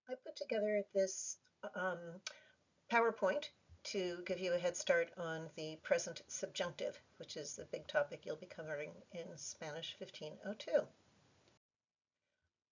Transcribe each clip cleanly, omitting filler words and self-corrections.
I put together this PowerPoint to give you a head start on the present subjunctive, which is the big topic you'll be covering in Spanish 1502.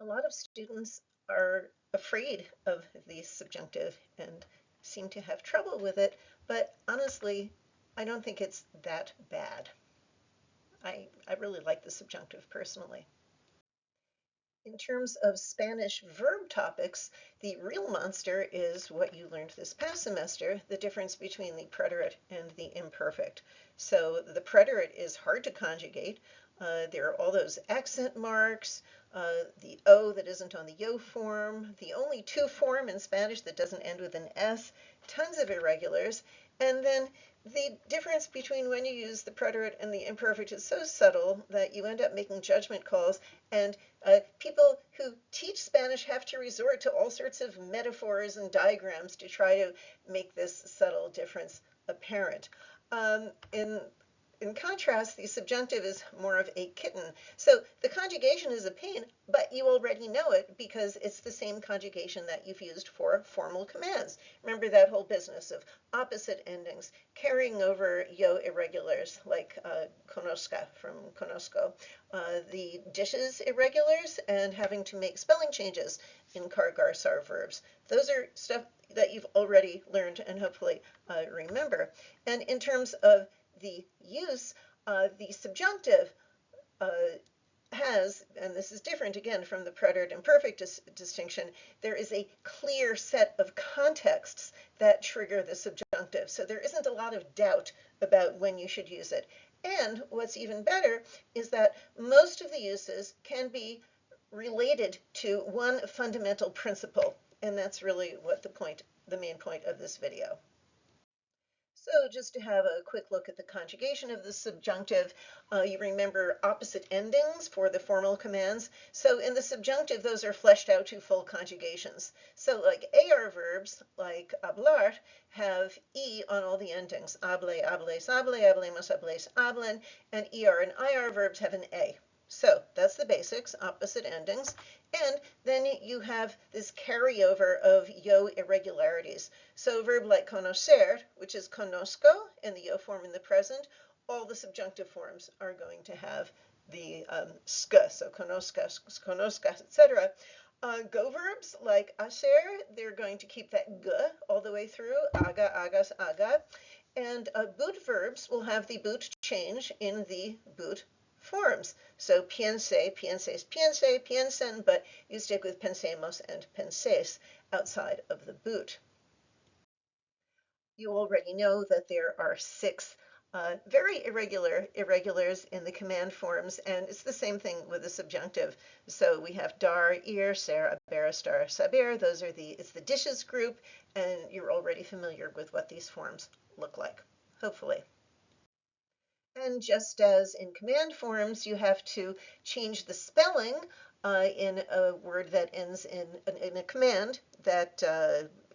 A lot of students are afraid of the subjunctive and seem to have trouble with it, but honestly, I don't think it's that bad. I really like the subjunctive personally. In terms of Spanish verb topics, the real monster is what you learned this past semester, the difference between the preterite and the imperfect. So the preterite is hard to conjugate. There are all those accent marks, the O that isn't on the yo form, the only to form in Spanish that doesn't end with an S, tons of irregulars, and then the difference between when you use the preterite and the imperfect is so subtle that you end up making judgment calls, and people who teach Spanish have to resort to all sorts of metaphors and diagrams to try to make this subtle difference apparent. Um, in in contrast, the subjunctive is more of a kitten. So the conjugation is a pain, but you already know it because it's the same conjugation that you've used for formal commands. Remember that whole business of opposite endings, carrying over yo irregulars like conozca from conozco, the dishes irregulars, and having to make spelling changes in car sar verbs. Those are stuff that you've already learned and hopefully remember. And in terms of the use, the subjunctive uh, has, and this is different again from the preterite imperfect distinction, there is a clear set of contexts that trigger the subjunctive. So there isn't a lot of doubt about when you should use it. And what's even better is that most of the uses can be related to one fundamental principle. And that's really what the main point of this video. So just to have a quick look at the conjugation of the subjunctive, you remember opposite endings for the formal commands. So in the subjunctive, those are fleshed out to full conjugations. So like AR verbs, like hablar, have E on all the endings. Hable, hables, hable, hablemos, hables, hablen, and ER and IR verbs have an A. So that's the basics, opposite endings. And then you have this carryover of yo irregularities. So a verb like conocer, which is conozco in the yo form in the present, all the subjunctive forms are going to have the sk, so conozcas, etc. Go verbs like hacer, they're going to keep that g all the way through, haga, hagas, haga. And boot verbs will have the boot change in the boot forms. So piense, pienses, piense, piensen, but you stick with pensemos and penses outside of the boot. You already know that there are six very irregular irregulars in the command forms, and it's the same thing with the subjunctive. So we have dar, ir, ser, aber, star, saber. It's the dishes group, and you're already familiar with what these forms look like, hopefully. And just as in command forms, you have to change the spelling in a word that ends in a command that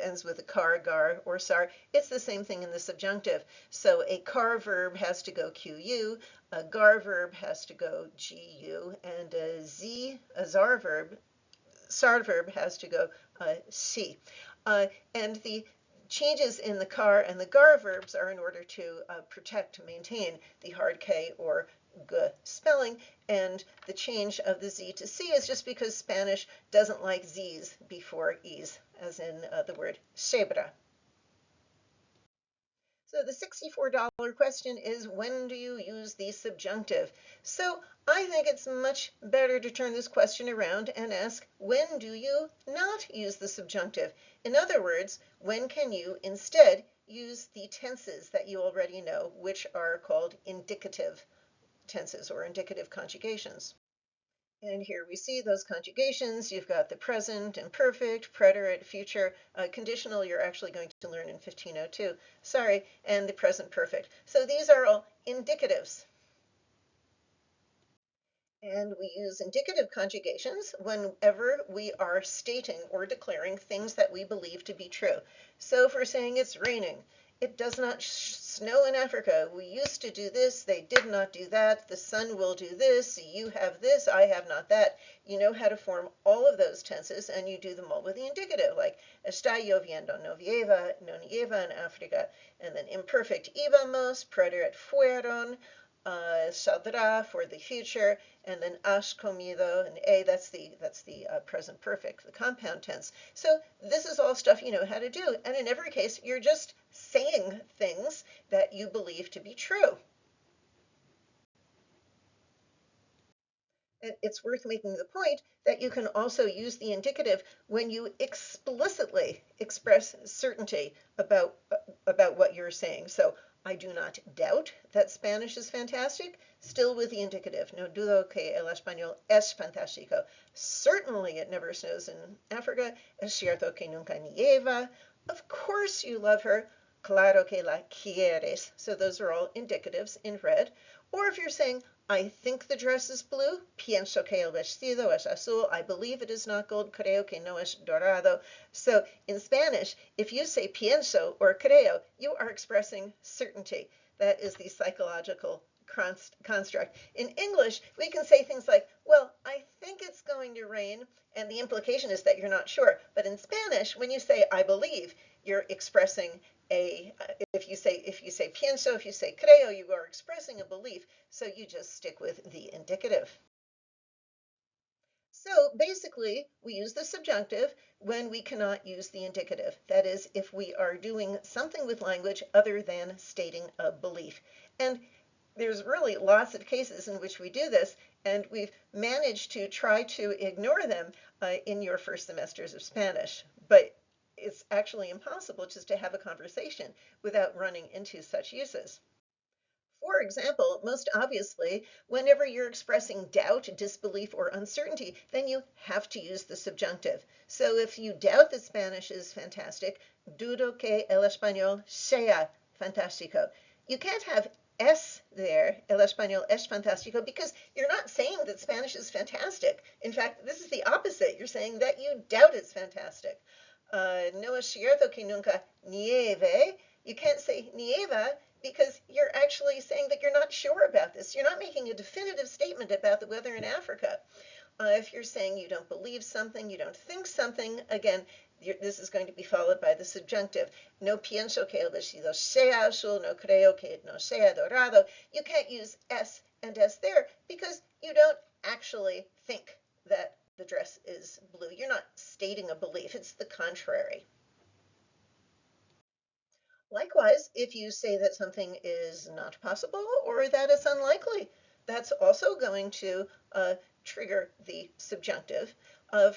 ends with a car, gar, or sar. It's the same thing in the subjunctive. So a car verb has to go qu, a gar verb has to go gu, and a sar verb has to go c. And the changes in the car and the gar verbs are in order to maintain the hard K or G spelling. And the change of the Z to C is just because Spanish doesn't like Z's before E's, as in the word cebra. So the $64 question is, when do you use the subjunctive? So I think it's much better to turn this question around and ask, when do you not use the subjunctive? In other words, when can you instead use the tenses that you already know, which are called indicative tenses or indicative conjugations? And here we see those conjugations. You've got the present, imperfect, preterite, future, conditional you're actually going to learn in 1502, sorry, and the present perfect. So these are all indicatives. And we use indicative conjugations whenever we are stating or declaring things that we believe to be true. So if we're saying it's raining, it does not snow in Africa. We used to do this, they did not do that. The sun will do this, you have this, I have not that. You know how to form all of those tenses, and you do them all with the indicative, like está lloviendo, no nieva, no nieva in Africa. And then imperfect íbamos, preterite fueron, saldrá for the future, and then has comido, and that's the present perfect, the compound tense. So this is all stuff you know how to do, and in every case you're just saying things that you believe to be true. It's worth making the point that you can also use the indicative when you explicitly express certainty about what you're saying. So I do not doubt that Spanish is fantastic, still with the indicative. No dudo que el español es fantástico. Certainly it never snows in Africa. Es cierto que nunca nieva. Of course you love her. Claro que la quieres. So those are all indicatives in red. Or if you're saying, I think the dress is blue. Pienso que el vestido es azul. I believe it is not gold. Creo que no es dorado. So in Spanish, if you say pienso or creo, you are expressing certainty. That is the psychological construct. In English, we can say things like, well, I think it's going to rain, and the implication is that you're not sure. But in Spanish, when you say I believe, you're expressing if you say pienso, if you say creo, you are expressing a belief, so you just stick with the indicative. So basically, we use the subjunctive when we cannot use the indicative. That is, if we are doing something with language other than stating a belief. And there's really lots of cases in which we do this, and we've managed to try to ignore them in your first semesters of Spanish. But it's actually impossible just to have a conversation without running into such uses. For example, most obviously, whenever you're expressing doubt, disbelief, or uncertainty, then you have to use the subjunctive. So if you doubt that Spanish is fantastic, dudo que el español sea fantástico. You can't have es there, el español es fantástico, because you're not saying that Spanish is fantastic. In fact, this is the opposite. You're saying that you doubt it's fantastic. No es cierto que nunca nieve. You can't say nieva because you're actually saying that you're not sure about this. You're not making a definitive statement about the weather in Africa. If you're saying you don't believe something, you don't think something, again, this is going to be followed by the subjunctive. No pienso que el vestido sea azul, no creo que no sea dorado. You can't use es and es there because you don't actually think that the dress is blue. You're not stating a belief, it's the contrary. Likewise, if you say that something is not possible or that it's unlikely, that's also going to trigger the subjunctive.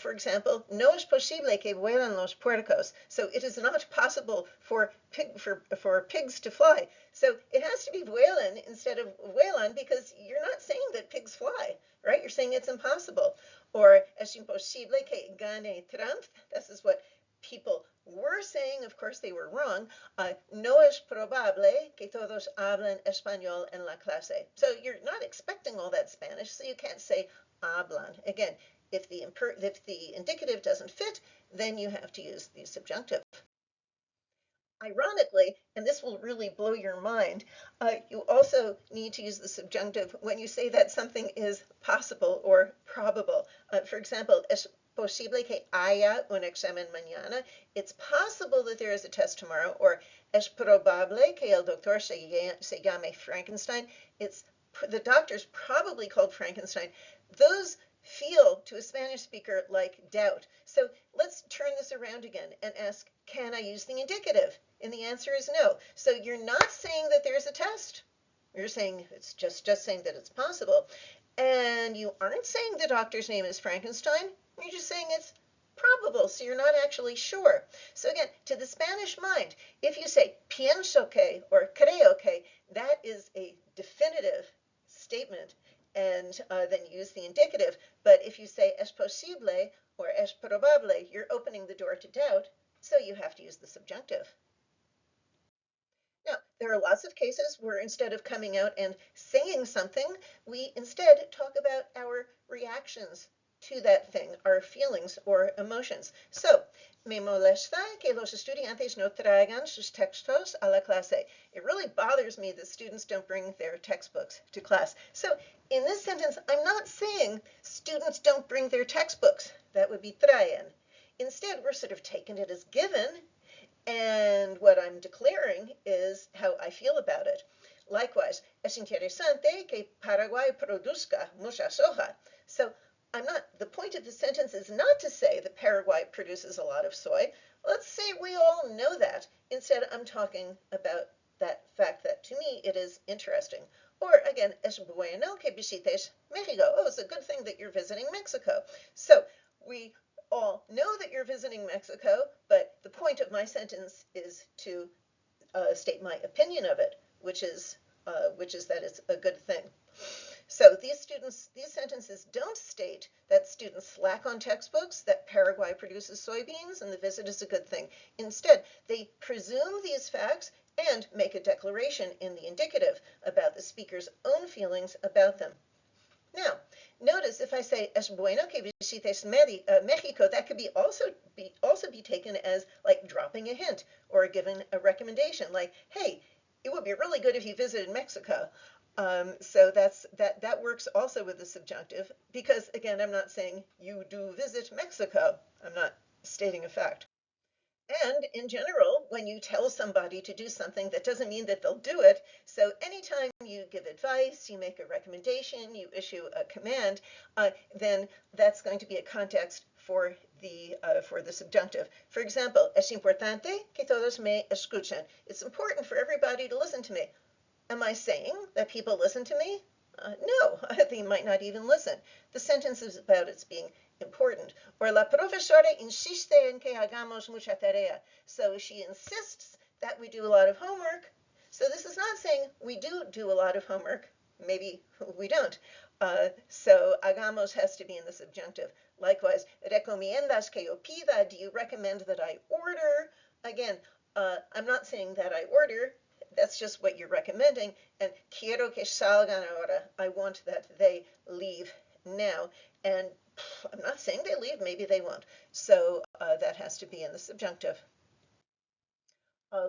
For example, no es posible que vuelan los puercos. So it is not possible for pigs to fly. So it has to be vuelan instead of vuelan because you're not saying that pigs fly, right? You're saying it's impossible. Or es imposible que gane Trump. This is what people were saying. Of course, they were wrong. No es probable que todos hablen español en la clase. So you're not expecting all that Spanish, so you can't say hablan. Again, if the indicative doesn't fit, then you have to use the subjunctive. Ironically, and this will really blow your mind, you also need to use the subjunctive when you say that something is possible or probable. For example, es posible que haya un examen mañana. It's possible that there is a test tomorrow. Or es probable que el doctor se llame Frankenstein. The doctor's probably called Frankenstein. Those feel to a Spanish speaker like doubt. So let's turn this around again and ask, can I use the indicative? And the answer is no. So you're not saying that there's a test. You're saying it's just saying that it's possible. And you aren't saying the doctor's name is Frankenstein. You're just saying it's probable, so you're not actually sure. So again, to the Spanish mind, if you say pienso que or creo que, that is a definitive statement, and then you use the indicative. But if you say es posible or es probable, you're opening the door to doubt, so you have to use the subjunctive. Now, there are lots of cases where instead of coming out and saying something, we instead talk about our reactions to that thing, our feelings or emotions. So, me molesta que los estudiantes no traigan sus textos a la clase. It really bothers me that students don't bring their textbooks to class. So, in this sentence, I'm not saying students don't bring their textbooks. That would be traen. Instead, we're sort of taking it as given, and what I'm declaring is how I feel about it. Likewise, es interesante que Paraguay produzca mucha soja. So the point of the sentence is not to say that Paraguay produces a lot of soy. Let's say we all know that. Instead, I'm talking about that fact that to me it is interesting. Or again, es bueno que visites Mexico. Oh, it's a good thing that you're visiting Mexico. So we all know that you're visiting Mexico, but the point of my sentence is to state my opinion of it, which is that it's a good thing. So these sentences don't state that students slack on textbooks, that Paraguay produces soybeans, and the visit is a good thing. Instead, they presume these facts and make a declaration in the indicative about the speaker's own feelings about them. Now, notice if I say es bueno que visites Mexico, that could also be taken as like dropping a hint or giving a recommendation, like, hey, it would be really good if you visited Mexico. So that works also with the subjunctive, because again, I'm not saying you do visit Mexico. I'm not stating a fact. And in general, when you tell somebody to do something, that doesn't mean that they'll do it. So anytime you give advice, you make a recommendation, you issue a command, then that's going to be a context for the subjunctive. For example, es importante que todos me escuchen. It's important for everybody to listen to me. Am I saying that people listen to me? No, they might not even listen. The sentence is about its being important. Or la profesora insiste en que hagamos mucha tarea. So she insists that we do a lot of homework. So this is not saying we do a lot of homework. Maybe we don't. So hagamos has to be in the subjunctive. Likewise, recomiendas que yo pida. Do you recommend that I order? Again, I'm not saying that I order. That's just what you're recommending. And quiero que salgan ahora. I want that they leave now. And I'm not saying they leave. Maybe they won't. So that has to be in the subjunctive.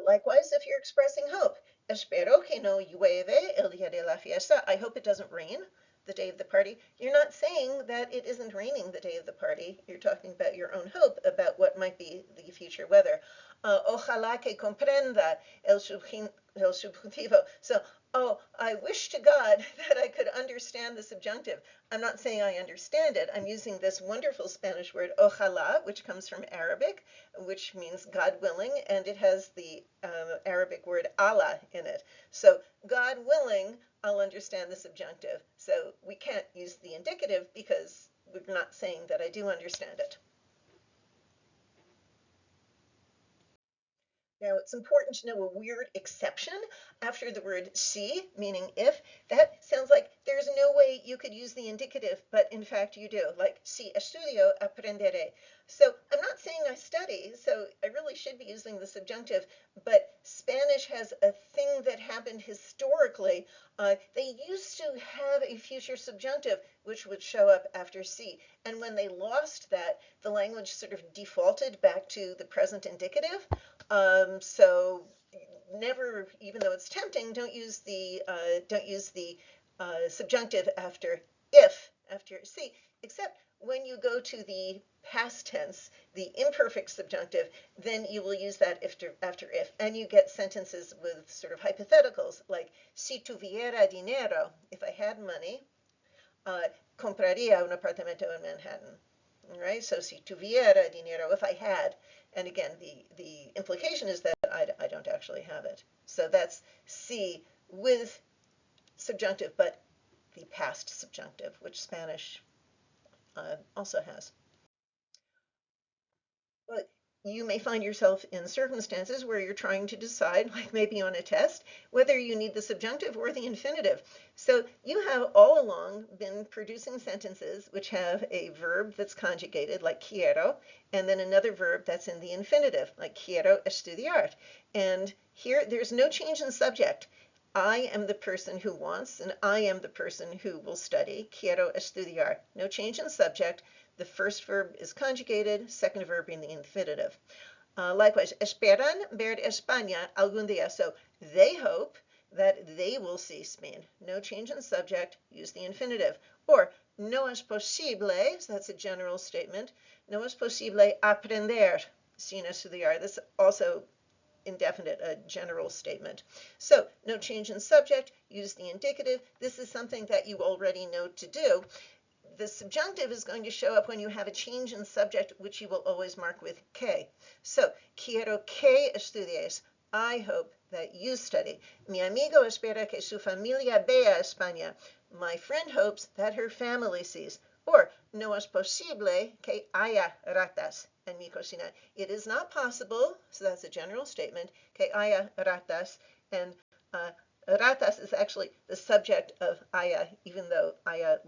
Likewise, if you're expressing hope, espero que no llueve el día de la fiesta. I hope it doesn't rain the day of the party. You're not saying that it isn't raining the day of the party. You're talking about your own hope about what might be the future weather. Ojalá que comprenda el subjuntivo. So, I wish to God that I could understand the subjunctive. I'm not saying I understand it. I'm using this wonderful Spanish word, ojalá, which comes from Arabic, which means God willing, and it has the Arabic word Allah in it. So, God willing, I'll understand the subjunctive. So we can't use the indicative because we're not saying that I do understand it. Now, it's important to know a weird exception after the word si, meaning if. That sounds like there's no way you could use the indicative, but in fact you do. Like, si estudio, aprenderé. So I'm not saying I study, so I really should be using the subjunctive, but Spanish has a thing that happened historically. They used to have a future subjunctive, which would show up after si. And when they lost that, the language sort of defaulted back to the present indicative. So never, even though it's tempting, don't use the subjunctive after if, after si, except when you go to the past tense, the imperfect subjunctive, then you will use that after if, and you get sentences with sort of hypotheticals, like si tuviera dinero, if I had money, compraría un apartamento in Manhattan. All right, so si tuviera dinero, if I had, and again, the implication is that I don't actually have it. So that's si with subjunctive, but the past subjunctive, which Spanish also has. But you may find yourself in circumstances where you're trying to decide, like maybe on a test, whether you need the subjunctive or the infinitive. So you have all along been producing sentences which have a verb that's conjugated, like quiero, and then another verb that's in the infinitive, like quiero estudiar. And here, there's no change in subject. I am the person who wants, and I am the person who will study. Quiero estudiar. No change in subject. the first verb is conjugated, second verb being the infinitive. Likewise, esperan ver España algún día. So they hope that they will see Spain. No change in subject, use the infinitive. Or no es posible, so that's a general statement. No es posible aprender sin estudiar. This is also indefinite, a general statement. So no change in subject, use the indicative. This is something that you already know to do. The subjunctive is going to show up when you have a change in subject, which you will always mark with que. So, quiero que estudies. I hope that you study. Mi amigo espera que su familia vea España. My friend hopes that her family sees. Or, no es posible que haya ratas en mi cocina. It is not possible, so that's a general statement, que haya ratas, and ratas is actually the subject of haya, even though haya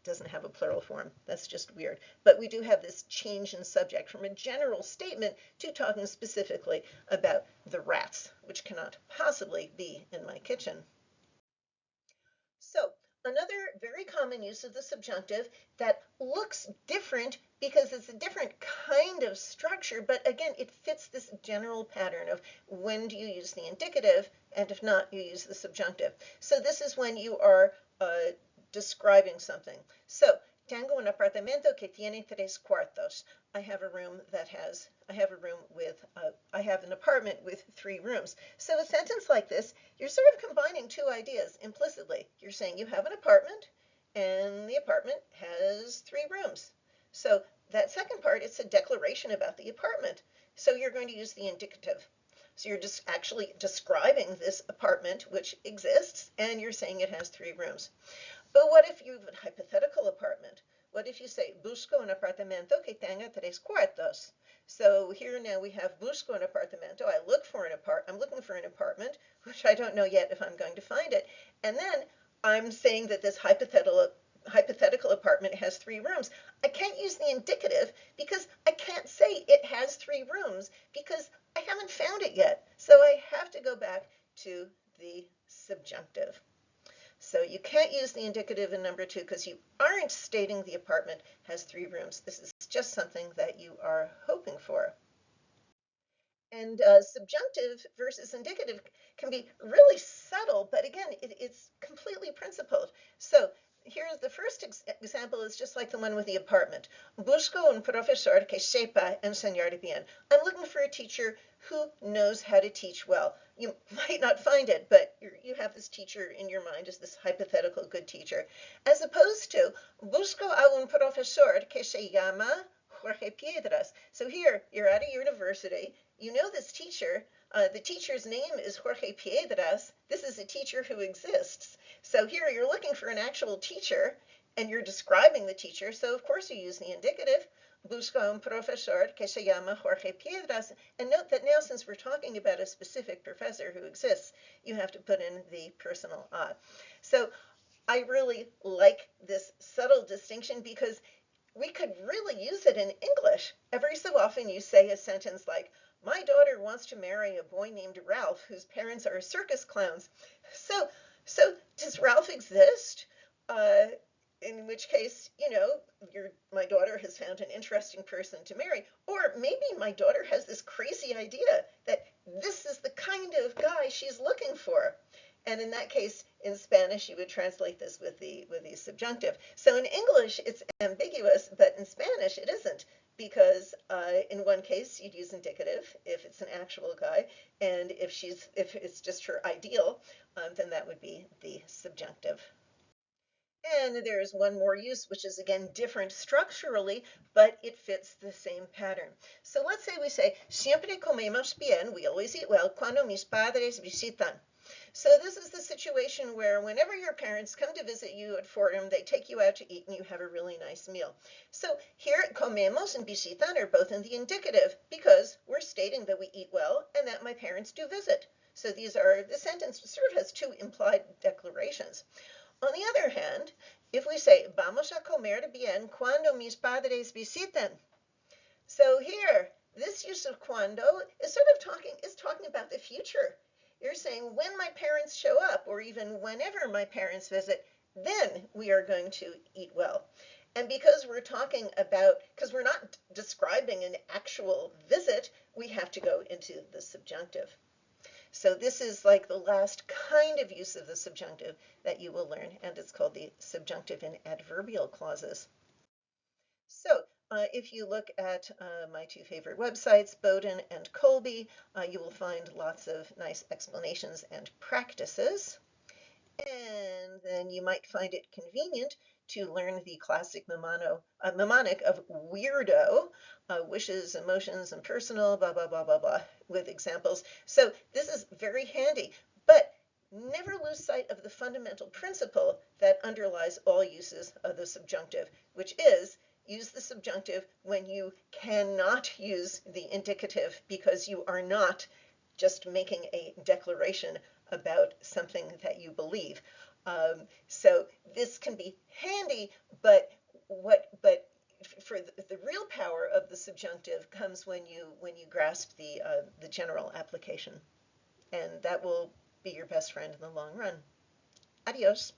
doesn't have a plural form. That's just weird. But we do have this change in subject from a general statement to talking specifically about the rats, which cannot possibly be in my kitchen. So another very common use of the subjunctive that looks different because it's a different kind of structure, but again, it fits this general pattern of when do you use the indicative, and if not, you use the subjunctive. So this is when you are describing something. So, tengo un apartamento que tiene 3 cuartos. I have an apartment with 3 rooms. So a sentence like this, you're sort of combining 2 ideas implicitly. You're saying you have an apartment, and the apartment has 3 rooms. So that second part, it's a declaration about the apartment. So you're going to use the indicative. So you're just actually describing this apartment, which exists, and you're saying it has 3 rooms. But what if you have a hypothetical apartment? What if you say, busco un apartamento que tenga 3 cuartos? So here now we have busco un apartamento. I'm looking for an apartment, which I don't know yet if I'm going to find it. And then I'm saying that this hypothetical apartment has 3 rooms. I can't use the indicative because I can't say it has 3 rooms because I haven't found it yet. So I have to go back to the subjunctive. So you can't use the indicative in number 2 because you aren't stating the apartment has 3 rooms. This is just something that you are hoping for. And subjunctive versus indicative can be really subtle, but again, it's completely principled. So here's the first example is just like the one with the apartment. Busco un profesor que sepa enseñar bien. I'm looking for a teacher who knows how to teach well. You might not find it, but you have this teacher in your mind as this hypothetical good teacher. As opposed to, busco a un profesor que se llama Jorge Piedras. So here, you're at a university. You know this teacher. The teacher's name is Jorge Piedras. This is a teacher who exists. So here you're looking for an actual teacher, and you're describing the teacher. So of course you use the indicative. Busco un profesor que se llama Jorge Piedras. And note that now, since we're talking about a specific professor who exists, you have to put in the personal I. So I really like this subtle distinction because we could really use it in English. Every so often you say a sentence like, my daughter wants to marry a boy named Ralph whose parents are circus clowns. So does Ralph exist? In which case, my daughter has found an interesting person to marry. Or maybe my daughter has this crazy idea that this is the kind of guy she's looking for. And in that case, in Spanish, you would translate this with the subjunctive. So in English, it's ambiguous, but in Spanish, it isn't, because in one case, you'd use indicative if it's an actual guy, and if it's just her ideal, then that would be the subjunctive. And there's one more use, which is again different structurally, but it fits the same pattern. So let's say we say, siempre comemos bien, we always eat well, cuando mis padres visitan. So this is the situation where whenever your parents come to visit you at Fordham, they take you out to eat and you have a really nice meal. So here comemos and visitan are both in the indicative because we're stating that we eat well and that my parents do visit. So the sentence sort of has 2 implied declarations. On the other hand, if we say, vamos a comer bien cuando mis padres visitan. So here, this use of cuando is talking about the future. You're saying when my parents show up, or even whenever my parents visit, then we are going to eat well. And because we're talking about, because we're not describing an actual visit, we have to go into the subjunctive. So this is like the last kind of use of the subjunctive that you will learn, and it's called the subjunctive and adverbial clauses. So if you look at my two favorite websites, Bowden and Colby, you will find lots of nice explanations and practices. And then you might find it convenient to learn the classic mnemonic of WEIRDO, wishes, emotions, and personal, blah, blah, blah, blah, blah, with examples. So this is very handy, but never lose sight of the fundamental principle that underlies all uses of the subjunctive, which is use the subjunctive when you cannot use the indicative because you are not just making a declaration about something that you believe. So this can be handy, but for the real power of the subjunctive comes when you grasp the general application, and that will be your best friend in the long run. Adios.